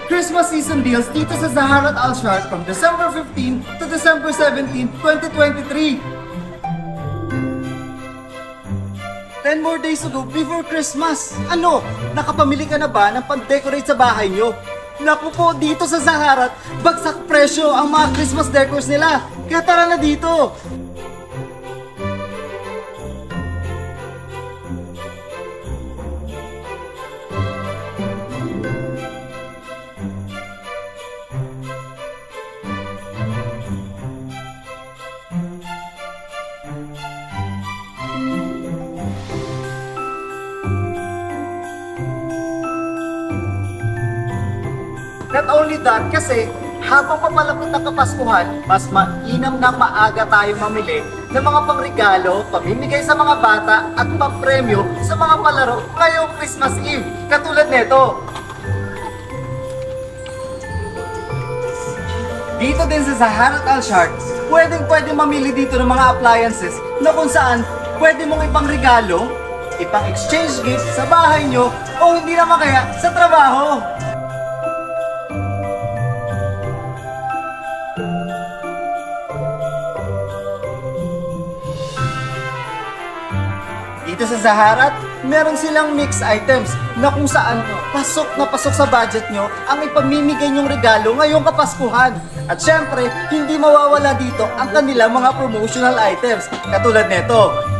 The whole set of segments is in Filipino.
Christmas season deals dito sa Zaharat Al Sharq from December 15 to December 17, 2023. 10 more days to go before Christmas. Ano? Nakapamili ka na ba ng pang-decorate sa bahay nyo? Naku po, dito sa Zaharat, bagsak presyo ang mga Christmas decors nila. Kaya tara na dito! Not only that, kasi habang papalapit ng Kapaskuhan, mas mainam na maaga tayong mamili ng mga pangregalo, pamimigay sa mga bata at pampremyo sa mga palaro ngayong Christmas Eve. Katulad nito. Dito din sa Zaharat Al Sharq, pwedeng mamili dito ng mga appliances na kung saan pwede mong ipangregalo, ipang-exchange gifts sa bahay nyo o hindi naman kaya sa trabaho. Dito sa Zaharat, meron silang mix items na kung saan pasok na pasok sa budget nyo ang ipamimigay nyong regalo ngayong Kapaskuhan. At syempre, hindi mawawala dito ang kanilang mga promotional items katulad nito.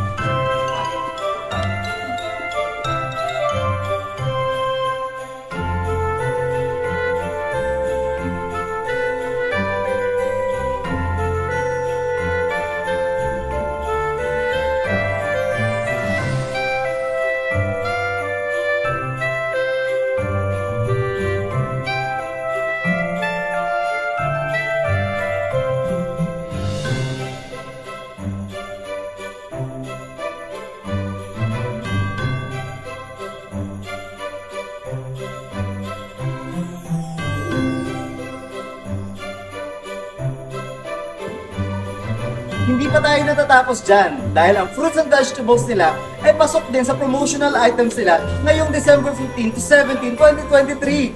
Hindi pa tayo natatapos dyan dahil ang fruits and vegetables nila ay pasok din sa promotional items nila ngayong December 15 to 17, 2023.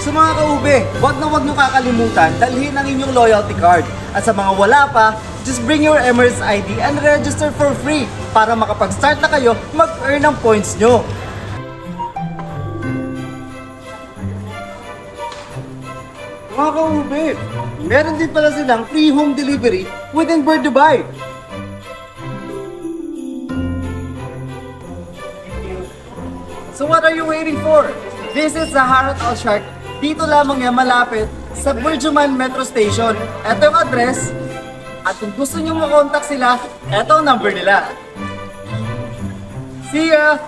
Sa mga kaube, wag nyo kakalimutan dalhin ang inyong loyalty card. At sa mga wala pa, just bring your Emirates ID and register for free para makapag-start na kayo mag-earn ng points nyo. Mga kaube, meron din pala silang free home delivery within Bird Dubai. So what are you waiting for? This is Zaharat Al Sharq. Dito lamang yan malapit sa Burjuman Metro Station. Ito yung address. At kung gusto nyo makontak sila, ito ang number nila. See ya!